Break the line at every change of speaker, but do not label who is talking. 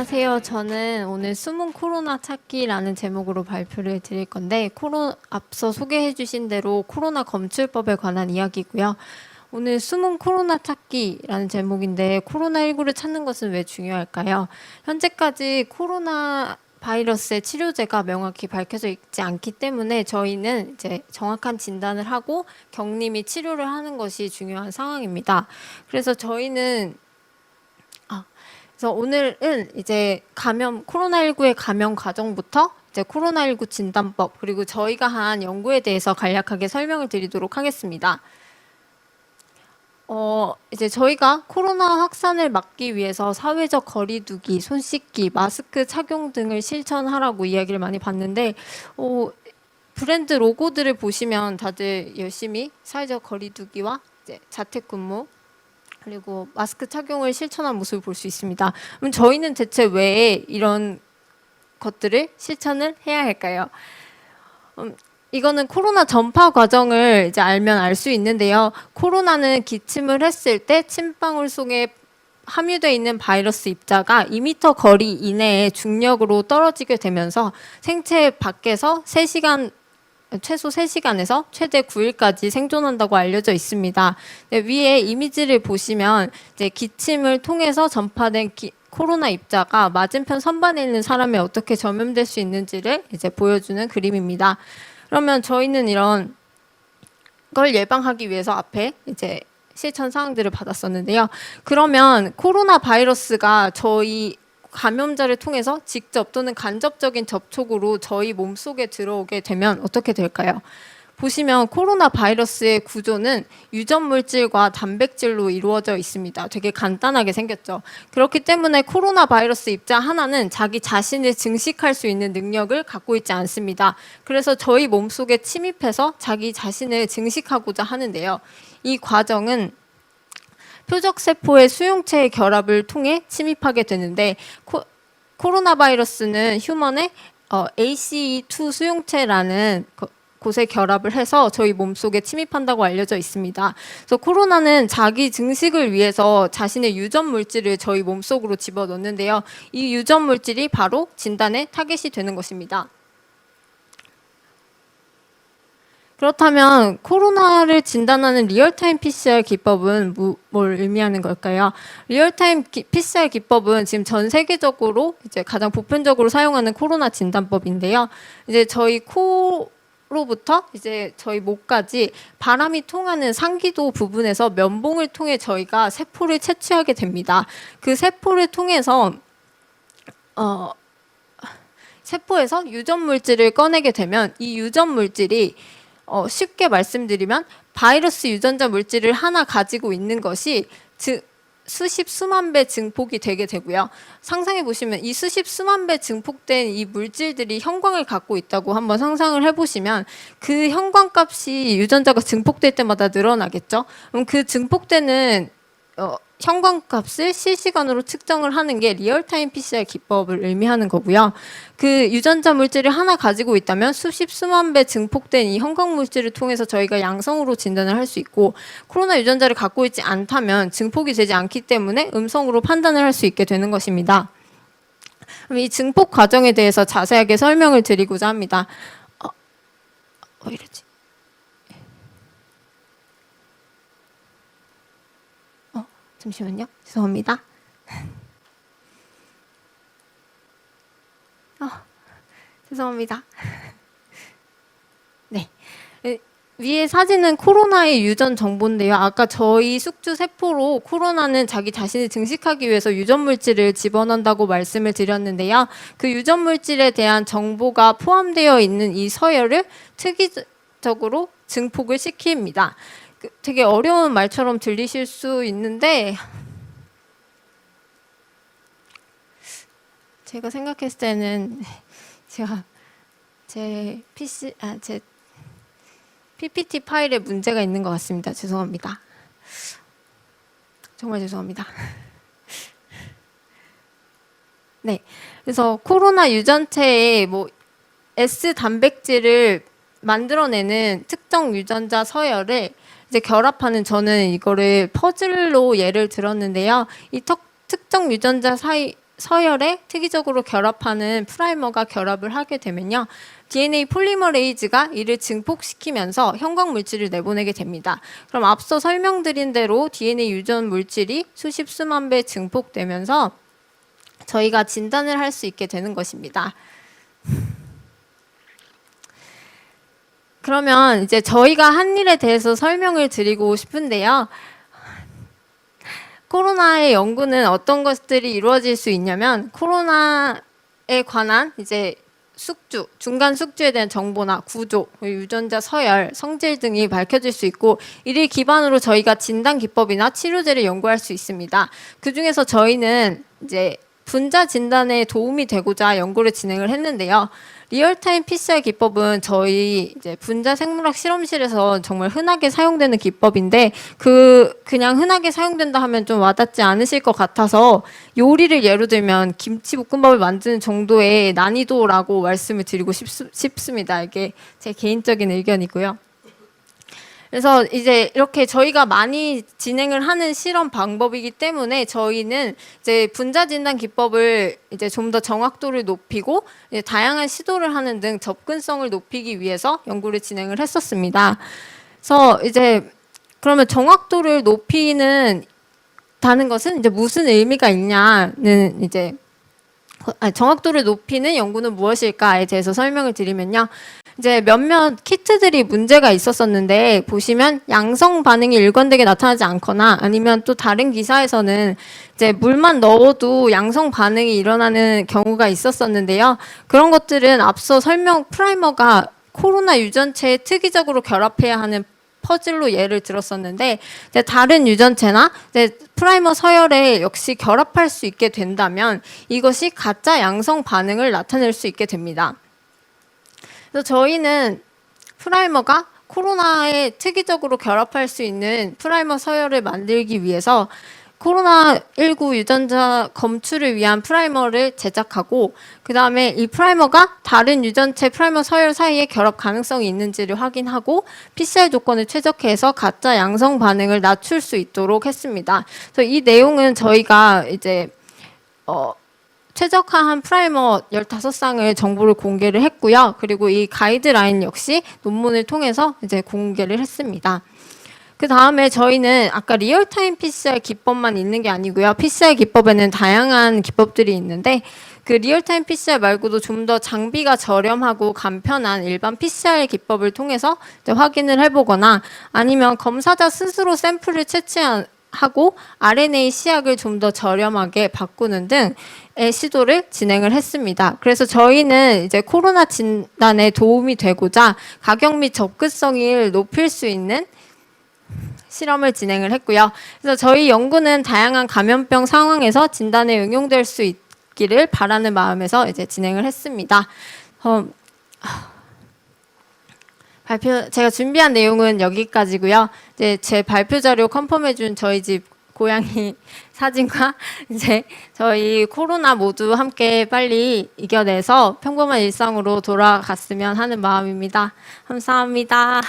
안녕하세요. 저는 오늘 숨은 코로나 찾기라는 제목으로 발표를 드릴 건데, 앞서 소개해 주신 대로 코로나 검출법에 관한 이야기고요. 오늘 숨은 코로나 찾기라는 제목인데, 코로나19를 찾는 것은 왜 중요할까요? 현재까지 코로나 바이러스의 치료제가 명확히 밝혀져 있지 않기 때문에 저희는 이제 정확한 진단을 하고 격리 및 치료를 하는 것이 중요한 상황입니다. 그래서 그래서 오늘은 이제 코로나19의 감염 과정부터 이제 코로나19 진단법, 그리고 저희가 한 연구에 대해서 간략하게 설명을 드리도록 하겠습니다. 이제 저희가 코로나 확산을 막기 위해서 사회적 거리 두기, 손 씻기, 마스크 착용 등을 실천하라고 이야기를 많이 봤는데, 브랜드 로고들을 보시면 다들 열심히 사회적 거리 두기와 이제 자택근무, 그리고 마스크 착용을 실천한 모습을 볼 수 있습니다. 그럼 저희는 대체 왜 이런 것들을 실천을 해야 할까요? 이거는 코로나 전파 과정을 이제 알면 알 수 있는데요. 코로나는 기침을 했을 때 침방울 속에 함유되어 있는 바이러스 입자가 2m 거리 이내에 중력으로 떨어지게 되면서 생체 밖에서 최소 3시간에서 최대 9일까지 생존한다고 알려져 있습니다. 위에 이미지를 보시면 이제 기침을 통해서 전파된 코로나 입자가 맞은편 선반에 있는 사람에 어떻게 전염될 수 있는지를 이제 보여주는 그림입니다. 그러면 저희는 이런 걸 예방하기 위해서 앞에 이제 실천 사항들을 받았었는데요. 그러면 코로나 바이러스가 저희 감염자를 통해서 직접 또는 간접적인 접촉으로 저희 몸속에 들어오게 되면 어떻게 될까요? 보시면 코로나 바이러스의 구조는 유전 물질과 단백질로 이루어져 있습니다. 되게 간단하게 생겼죠. 그렇기 때문에 코로나 바이러스 입자 하나는 자기 자신을 증식할 수 있는 능력을 갖고 있지 않습니다. 그래서 저희 몸속에 침입해서 자기 자신을 증식하고자 하는데요. 이 과정은 표적세포의 수용체의 결합을 통해 침입하게 되는데, 코로나 바이러스는 휴먼의 ACE2 수용체라는 곳에 결합을 해서 저희 몸속에 침입한다고 알려져 있습니다. 그래서 코로나는 자기 증식을 위해서 자신의 유전 물질을 저희 몸속으로 집어넣는데요. 이 유전 물질이 바로 진단의 타겟이 되는 것입니다. 그렇다면 코로나를 진단하는 리얼타임 PCR 기법은 뭘 의미하는 걸까요? 리얼타임 PCR 기법은 지금 전 세계적으로 이제 가장 보편적으로 사용하는 코로나 진단법인데요. 이제 저희 코로부터 이제 저희 목까지 바람이 통하는 상기도 부분에서 면봉을 통해 저희가 세포를 채취하게 됩니다. 그 세포를 통해서 세포에서 유전 물질을 꺼내게 되면 이 유전 물질이 쉽게 말씀드리면 바이러스 유전자 물질을 하나 가지고 있는 것이 수십 수만 배 증폭이 되게 되고요. 상상해 보시면 이 수십 수만 배 증폭된 이 물질들이 형광을 갖고 있다고 한번 상상을 해보시면 그 형광값이 유전자가 증폭될 때마다 늘어나겠죠. 그럼 그 증폭되는 형광값을 실시간으로 측정을 하는 게 리얼타임 PCR 기법을 의미하는 거고요. 그 유전자 물질을 하나 가지고 있다면 수십 수만 배 증폭된 이 형광 물질을 통해서 저희가 양성으로 진단을 할 수 있고, 코로나 유전자를 갖고 있지 않다면 증폭이 되지 않기 때문에 음성으로 판단을 할 수 있게 되는 것입니다. 그럼 이 증폭 과정에 대해서 자세하게 설명을 드리고자 합니다. 이러지? 잠시만요. 죄송합니다. 죄송합니다. 네. 위에 사진은 코로나의 유전 정보인데요. 아까 저희 숙주 세포로 코로나는 자기 자신을 증식하기 위해서 유전 물질을 집어넣는다고 말씀을 드렸는데요. 그 유전 물질에 대한 정보가 포함되어 있는 이 서열을 특이적으로 증폭을 시킵니다. 되게 어려운 말처럼 들리실 수 있는데 제가 생각했을 때는 제 PPT 파일에 문제가 있는 것 같습니다. 죄송합니다. 정말 죄송합니다. 네, 그래서 코로나 유전체에 S 단백질을 만들어내는 특정 유전자 서열을 이제 결합하는, 저는 이거를 퍼즐로 예를 들었는데요. 이 특정 유전자 서열에 특이적으로 결합하는 프라이머가 결합을 하게 되면요. DNA 폴리머레이즈가 이를 증폭시키면서 형광 물질을 내보내게 됩니다. 그럼 앞서 설명드린 대로 DNA 유전 물질이 수십 수만 배 증폭되면서 저희가 진단을 할 수 있게 되는 것입니다. 그러면 이제 저희가 한 일에 대해서 설명을 드리고 싶은데요. 코로나의 연구는 어떤 것들이 이루어질 수 있냐면 코로나에 관한 이제 숙주, 중간 숙주에 대한 정보나 구조, 유전자 서열, 성질 등이 밝혀질 수 있고 이를 기반으로 저희가 진단 기법이나 치료제를 연구할 수 있습니다. 그 중에서 저희는 이제 분자 진단에 도움이 되고자 연구를 진행을 했는데요. 리얼타임 PCR 기법은 저희 이제 분자 생물학 실험실에서 정말 흔하게 사용되는 기법인데 그냥 흔하게 사용된다 하면 좀 와닿지 않으실 것 같아서 요리를 예로 들면 김치볶음밥을 만드는 정도의 난이도라고 말씀을 드리고 싶습니다. 이게 제 개인적인 의견이고요. 그래서 이제 이렇게 저희가 많이 진행을 하는 실험 방법이기 때문에 저희는 이제 분자 진단 기법을 이제 좀 더 정확도를 높이고 이제 다양한 시도를 하는 등 접근성을 높이기 위해서 연구를 진행을 했었습니다. 그래서 이제 그러면 정확도를 높이는 다는 것은 이제 무슨 의미가 있냐는 이제 정확도를 높이는 연구는 무엇일까에 대해서 설명을 드리면요. 이제 몇몇 키트들이 문제가 있었었는데 보시면 양성 반응이 일관되게 나타나지 않거나 아니면 또 다른 기사에서는 이제 물만 넣어도 양성 반응이 일어나는 경우가 있었었는데요. 그런 것들은 앞서 설명 프라이머가 코로나 유전체에 특이적으로 결합해야 하는 퍼즐로 예를 들었었는데 다른 유전체나 프라이머 서열에 역시 결합할 수 있게 된다면 이것이 가짜 양성 반응을 나타낼 수 있게 됩니다. 그래서 저희는 프라이머가 코로나에 특이적으로 결합할 수 있는 프라이머 서열을 만들기 위해서 코로나19 유전자 검출을 위한 프라이머를 제작하고 그 다음에 이 프라이머가 다른 유전체 프라이머 서열 사이에 결합 가능성이 있는지를 확인하고 PCR 조건을 최적화해서 가짜 양성 반응을 낮출 수 있도록 했습니다. 그래서 이 내용은 저희가 이제 최적화한 프라이머 15쌍을 정보를 공개를 했고요. 그리고 이 가이드라인 역시 논문을 통해서 이제 공개를 했습니다. 그 다음에 저희는 아까 리얼타임 PCR 기법만 있는 게 아니고요. PCR 기법에는 다양한 기법들이 있는데 그 리얼타임 PCR 말고도 좀 더 장비가 저렴하고 간편한 일반 PCR 기법을 통해서 이제 확인을 해보거나 아니면 검사자 스스로 샘플을 채취하고 RNA 시약을 좀 더 저렴하게 바꾸는 등의 시도를 진행을 했습니다. 그래서 저희는 이제 코로나 진단에 도움이 되고자 가격 및 접근성을 높일 수 있는 실험을 진행을 했고요. 그래서 저희 연구는 다양한 감염병 상황에서 진단에 응용될 수 있기를 바라는 마음에서 이제 진행을 했습니다. 제가 준비한 내용은 여기까지고요. 이제 제 발표 자료 컨펌해준 저희 집 고양이 사진과 이제 저희 코로나 모두 함께 빨리 이겨내서 평범한 일상으로 돌아갔으면 하는 마음입니다. 감사합니다.